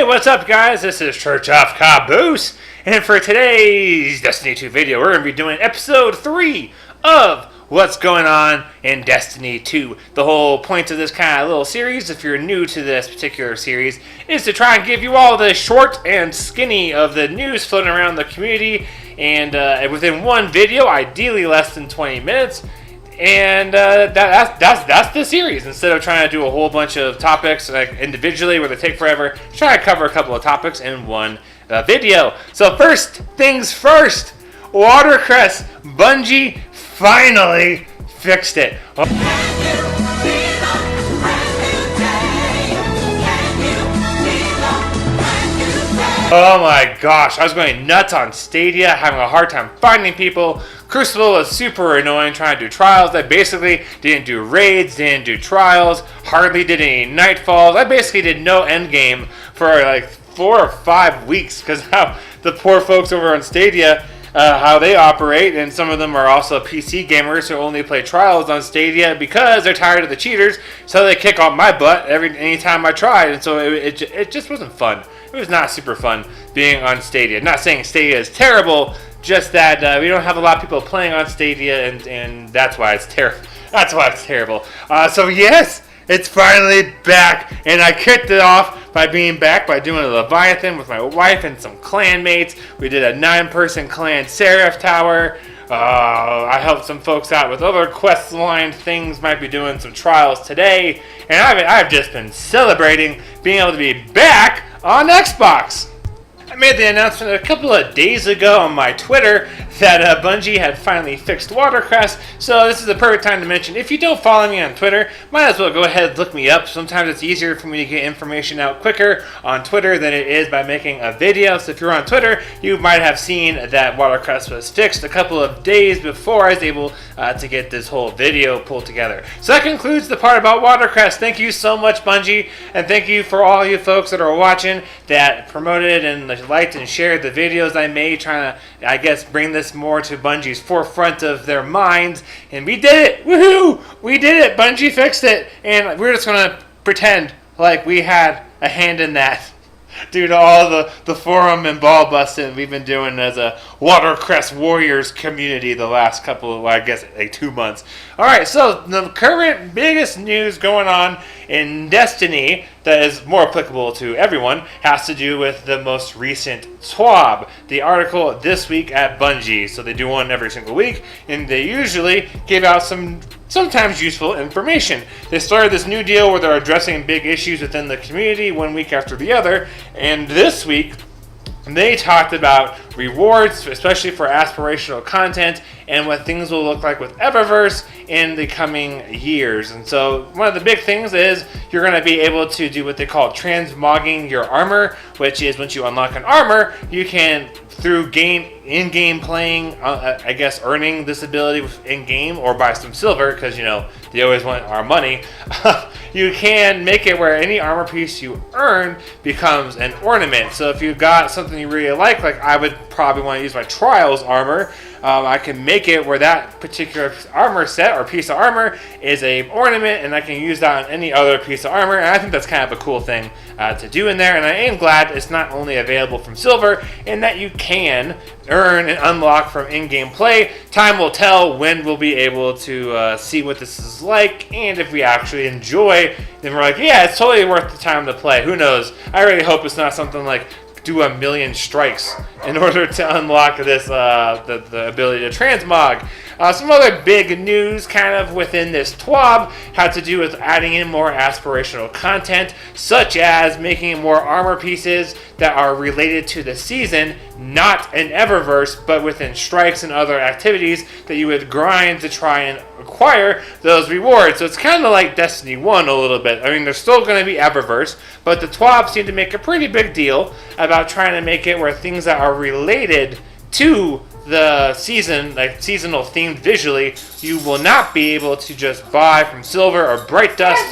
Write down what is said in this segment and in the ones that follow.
what's up, guys? This is Church of Caboose, and for today's Destiny 2 video, we're going to be doing episode 3 of what's going on in Destiny 2. The whole point of this kind of little series, if you're new to this particular series, is to try and give you all the short and skinny of the news floating around the community, and within one video, ideally less than 20 minutes. And that's the series. Instead of trying to do a whole bunch of topics like individually where they take forever, try to cover a couple of topics in one video. So first things first, Watercress. Bungie finally fixed it. Oh my gosh, I was going nuts on Stadia, having a hard time finding people. Crucible was super annoying trying to do trials. I basically didn't do raids, didn't do trials, hardly did any nightfalls. I basically did no endgame for like 4 or 5 weeks because how the poor folks over on Stadia, how they operate, and some of them are also PC gamers who only play trials on Stadia because they're tired of the cheaters, so they kick off my butt anytime I tried, and so it just wasn't fun. It was not super fun being on Stadia. Not saying Stadia is terrible, just that we don't have a lot of people playing on Stadia, and that's why it's terrible. That's why it's terrible. So yes, it's finally back, and I kicked it off by being back by doing a Leviathan with my wife and some clan mates. We did a 9-person clan Seraph Tower. I helped some folks out with other quest line things. Might be doing some trials today, and I've just been celebrating being able to be back on Xbox. I made the announcement a couple of days ago on my Twitter that Bungie had finally fixed Watercress, so this is the perfect time to mention, if you don't follow me on Twitter, might as well go ahead and look me up. Sometimes it's easier for me to get information out quicker on Twitter than it is by making a video. So if you're on Twitter, you might have seen that Watercress was fixed a couple of days before I was able to get this whole video pulled together. So that concludes the part about Watercress. Thank you so much, Bungie, and thank you for all you folks that are watching that promoted and liked and shared the videos I made, trying to, I guess, bring this more to Bungie's forefront of their minds. And we did it! Woohoo! We did it! Bungie fixed it! And we're just going to pretend like we had a hand in that due to all the forum and ball busting we've been doing as a Watercress Warriors community the last couple of, well, I guess, like 2 months. Alright, so the current biggest news going on in Destiny that is more applicable to everyone has to do with the most recent TWAB, the article this week at Bungie. So they do one every single week, and they usually give out some sometimes useful information. They started this new deal where they're addressing big issues within the community one week after the other, and this week they talked about rewards, especially for aspirational content, and what things will look like with Eververse in the coming years. And so one of the big things is you're going to be able to do what they call transmogging your armor, which is once you unlock an armor, you can, through in-game playing, I guess earning this ability in-game or buy some silver, because, you know, they always want our money, you can make it where any armor piece you earn becomes an ornament. So if you've got something you really like I would probably want to use my Trials armor, I can make it where that particular armor set or piece of armor is a ornament, and I can use that on any other piece of armor, and I think that's kind of a cool thing to do in there. And I am glad it's not only available from silver, and that you can earn and unlock from in-game play. Time will tell when we'll be able to see what this is like, and if we actually enjoy, then we're like, yeah, it's totally worth the time to play. Who knows? I really hope it's not something like do 1 million strikes in order to unlock this the ability to transmog. Some other big news kind of within this TWAB had to do with adding in more aspirational content, such as making more armor pieces that are related to the season, not in Eververse, but within strikes and other activities that you would grind to try and acquire those rewards. So it's kind of like Destiny 1 a little bit. I mean, there's still going to be Eververse, but the TWAB seem to make a pretty big deal about trying to make it where things that are related to the season, like seasonal themed visually, you will not be able to just buy from silver or bright dust.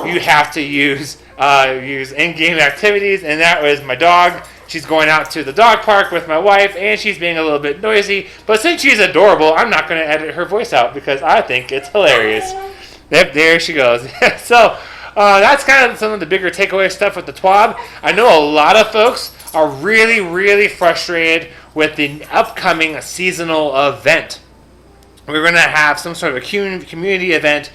You have to use in-game activities, and that was my dog. She's going out to the dog park with my wife, and she's being a little bit noisy. But since she's adorable, I'm not going to edit her voice out because I think it's hilarious. Yep, there she goes. So, that's kind of some of the bigger takeaway stuff with the TWAB. I know a lot of folks are really, really frustrated with the upcoming seasonal event. We're going to have some sort of a community event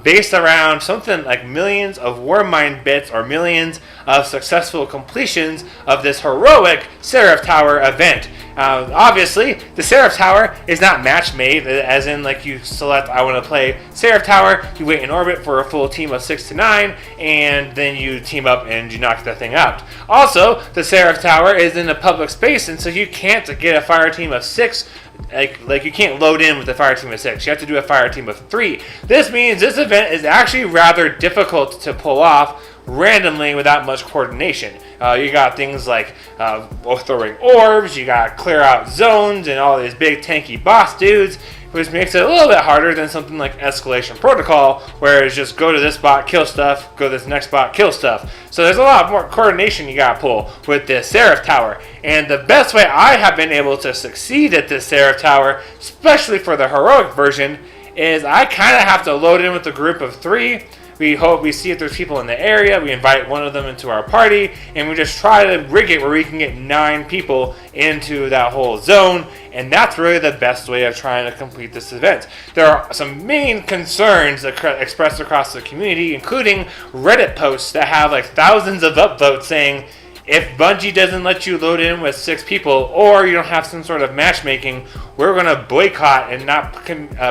based around something like millions of Warmind bits or millions of successful completions of this heroic Seraph Tower event. Obviously, the Seraph Tower is not match made, as in like you select, I want to play Seraph Tower, you wait in orbit for a full team of 6 to 9, and then you team up and you knock that thing out. Also, the Seraph Tower is in a public space, and so you can't get a fire team of 6. Like you can't load in with a fire team of 6. You have to do a fire team of 3. This means this event is actually rather difficult to pull off randomly without much coordination. You got things like throwing orbs, you got clear out zones, and all these big tanky boss dudes, which makes it a little bit harder than something like Escalation Protocol, where it's just go to this spot, kill stuff, go to this next spot, kill stuff. So there's a lot more coordination you gotta pull with this Seraph Tower. And the best way I have been able to succeed at this Seraph Tower, especially for the heroic version, is I kind of have to load in with a group of 3. We see if there's people in the area, we invite one of them into our party, and we just try to rig it where we can get 9 people into that whole zone, and that's really the best way of trying to complete this event. There are some main concerns expressed across the community, including Reddit posts that have like thousands of upvotes saying, if Bungie doesn't let you load in with 6 people, or you don't have some sort of matchmaking, we're going to boycott and not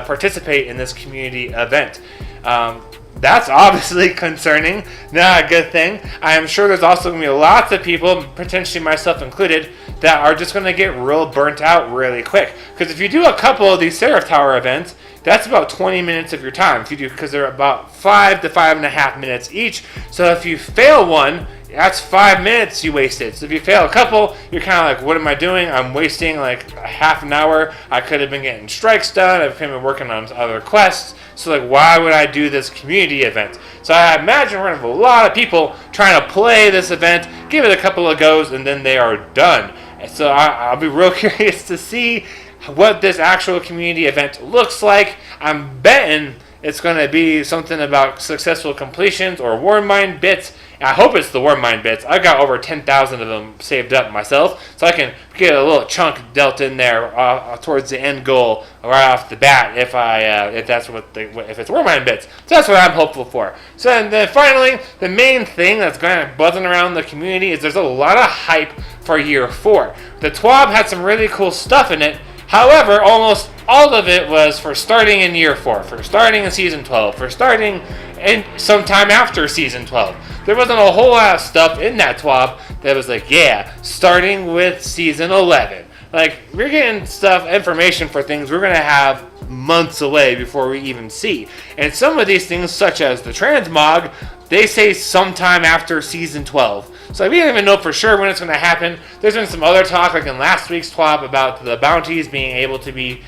participate in this community event. That's obviously concerning, not a good thing. I am sure there's also going to be lots of people, potentially myself included, that are just going to get real burnt out really quick. Because if you do a couple of these Seraph Tower events, that's about 20 minutes of your time. If you do, because they're about 5 to 5.5 minutes each. So if you fail one, that's 5 minutes you wasted. So if you fail a couple, you're kind of like, what am I doing? I'm wasting like a half an hour. I could have been getting strikes done. I've been working on other quests. So like, why would I do this community event? So I imagine we're going to have a lot of people trying to play this event, give it a couple of goes, and then they are done. And so I'll be real curious to see what this actual community event looks like. I'm betting it's going to be something about successful completions or Warmind bits. I hope it's the Warmind bits. I've got over 10,000 of them saved up myself, so I can get a little chunk dealt in there towards the end goal right off the bat if it's Warmind bits. So that's what I'm hopeful for. So and then finally, the main thing that's kind of buzzing around the community is there's a lot of hype for Year 4. The TWAB had some really cool stuff in it. However, almost all of it was for starting in Year 4, for starting in Season 12, for starting in sometime after Season 12. There wasn't a whole lot of stuff in that TWAB that was like, yeah, starting with Season 11. Like, we're getting information for things we're going to have months away before we even see. And some of these things, such as the transmog, they say sometime after Season 12. So we don't even know for sure when it's going to happen. There's been some other talk, like in last week's TWAB, about the bounties being able to be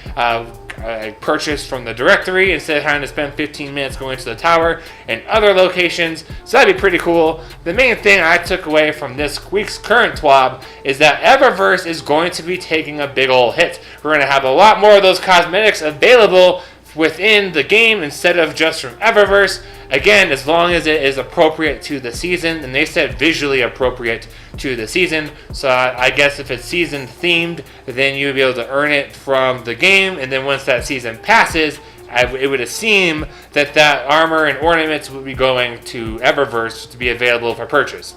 purchased from the directory instead of having to spend 15 minutes going to the tower and other locations. So that'd be pretty cool. The main thing I took away from this week's current TWAB is that Eververse is going to be taking a big ol' hit. We're going to have a lot more of those cosmetics available within the game instead of just from Eververse. Again, as long as it is appropriate to the season, and they said visually appropriate to the season, so I guess if it's season themed, then you would be able to earn it from the game, and then once that season passes, it would seem that armor and ornaments would be going to Eververse to be available for purchase.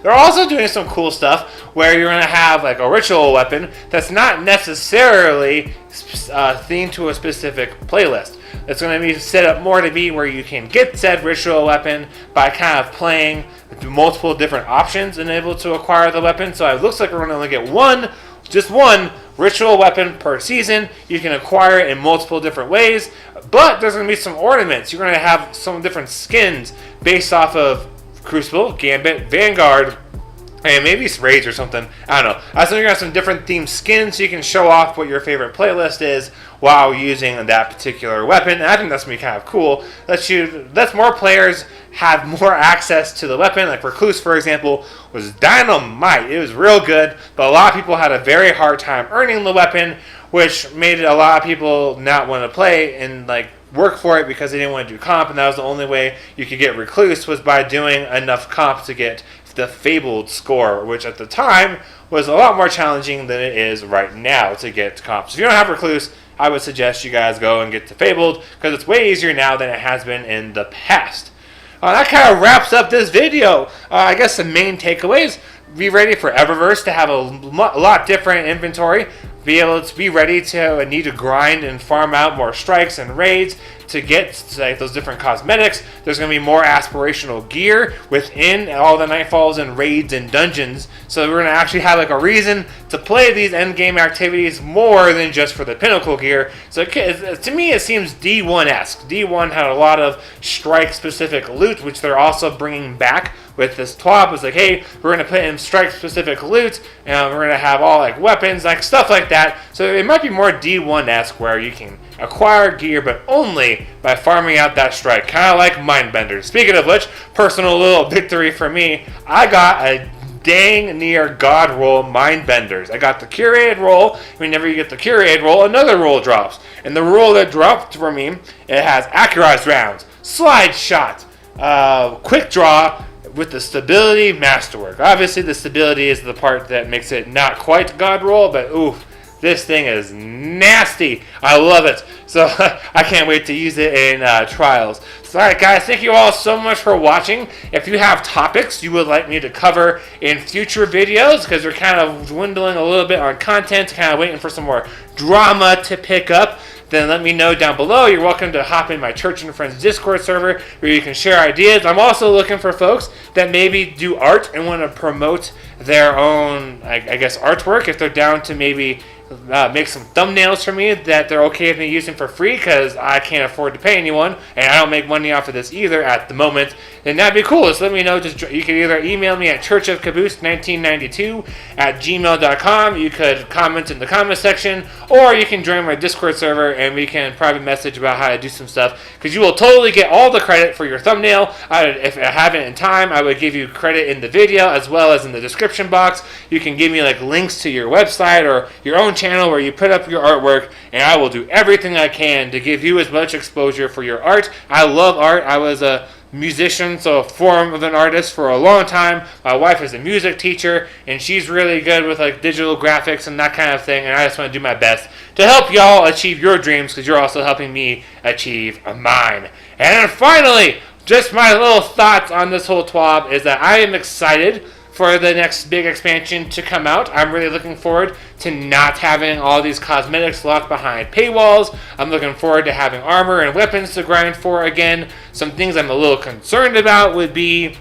They're also doing some cool stuff where you're going to have like a ritual weapon that's not necessarily themed to a specific playlist. It's going to be set up more to be where you can get said ritual weapon by kind of playing multiple different options and able to acquire the weapon. So it looks like we're going to only get just one ritual weapon per season. You can acquire it in multiple different ways, but there's going to be some ornaments. You're going to have some different skins based off of Crucible, Gambit, Vanguard, and maybe it's Raids or something. I don't know. I think you're going to have some different themed skins so you can show off what your favorite playlist is while using that particular weapon. And I think that's going to be kind of cool. Lets more players have more access to the weapon. Like Recluse, for example, was dynamite. It was real good, but a lot of people had a very hard time earning the weapon, which made a lot of people not want to play and like work for it because they didn't want to do comp, and that was the only way you could get Recluse was by doing enough comp to get the Fabled score, which at the time was a lot more challenging than it is right now to get comp. So if you don't have Recluse, I would suggest you guys go and get the Fabled because it's way easier now than it has been in the past. That kind of wraps up this video. I guess the main takeaways: be ready for Eververse to have a lot different inventory. Be able to be ready to need to grind and farm out more strikes and raids to get like those different cosmetics. There's going to be more aspirational gear within all the Nightfalls and raids and dungeons. So we're going to actually have like a reason to play these end game activities more than just for the pinnacle gear. So to me, it seems D1-esque. D1 had a lot of strike-specific loot, which they're also bringing back with this TWAB. It's like, hey, we're going to put in strike-specific loot, and we're going to have all like weapons, like stuff like that. So it might be more D1-esque, where you can acquire gear, but only by farming out that strike, kind of like Mindbenders. Speaking of which, personal little victory for me, I got a dang near God roll Mindbenders. I got the curated roll. Whenever you get the curated roll, another roll drops. And the roll that dropped for me, it has accurized rounds, slide shot, quick draw, with the stability masterwork. Obviously, the stability is the part that makes it not quite God roll, but oof, this thing is nasty. I love it. So I can't wait to use it in trials. So, all right, guys, thank you all so much for watching. If you have topics you would like me to cover in future videos, because we're kind of dwindling a little bit on content, kind of waiting for some more drama to pick up, then let me know down below. You're welcome to hop in my Church and Friends Discord server where you can share ideas. I'm also looking for folks that maybe do art and want to promote their own, I guess, artwork. If they're down to maybe make some thumbnails for me that they're okay with me using for free because I can't afford to pay anyone and I don't make money off of this either at the moment, then that'd be cool. Just let me know. You can either email me at churchofcaboose1992@gmail.com. You could comment in the comment section, or you can join my Discord server and we can private message about how to do some stuff, because you will totally get all the credit for your thumbnail. If I have it in time, I would give you credit in the video as well as in the description box. You can give me like links to your website or your own channel where you put up your artwork, and I will do everything I can to give you as much exposure for your art. I love art. I was a musician, so a form of an artist for a long time. My wife is a music teacher, and she's really good with like digital graphics and that kind of thing, and I just want to do my best to help y'all achieve your dreams, because you're also helping me achieve mine. And then finally, just my little thoughts on this whole TWAB is that I am excited for the next big expansion to come out. I'm really looking forward to not having all these cosmetics locked behind paywalls. I'm looking forward to having armor and weapons to grind for again. Some things I'm a little concerned about would be,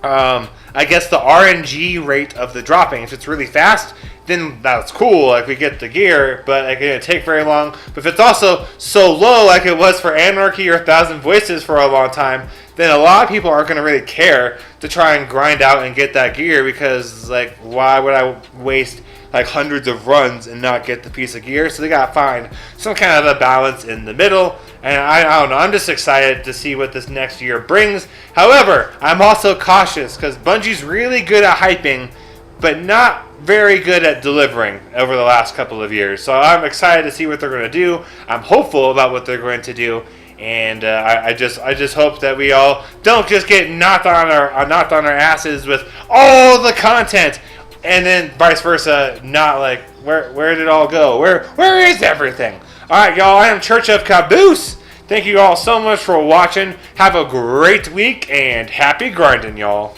I guess, the RNG rate of the dropping. If it's really fast, then that's cool, like we get the gear, but it didn't take very long. But if it's also so low, like it was for Anarchy or 1,000 Voices for a long time, then a lot of people aren't going to really care to try and grind out and get that gear, because like, why would I waste like hundreds of runs and not get the piece of gear? So they got to find some kind of a balance in the middle. And I don't know, I'm just excited to see what this next year brings. However, I'm also cautious because Bungie's really good at hyping, but not very good at delivering over the last couple of years. So I'm excited to see what they're going to do. I'm hopeful about what they're going to do. And I just hope that we all don't just get knocked on our asses with all the content, and then vice versa, not like where did it all go? Where is everything? All right, y'all. I am Church of Caboose. Thank you all so much for watching. Have a great week and happy grinding, y'all.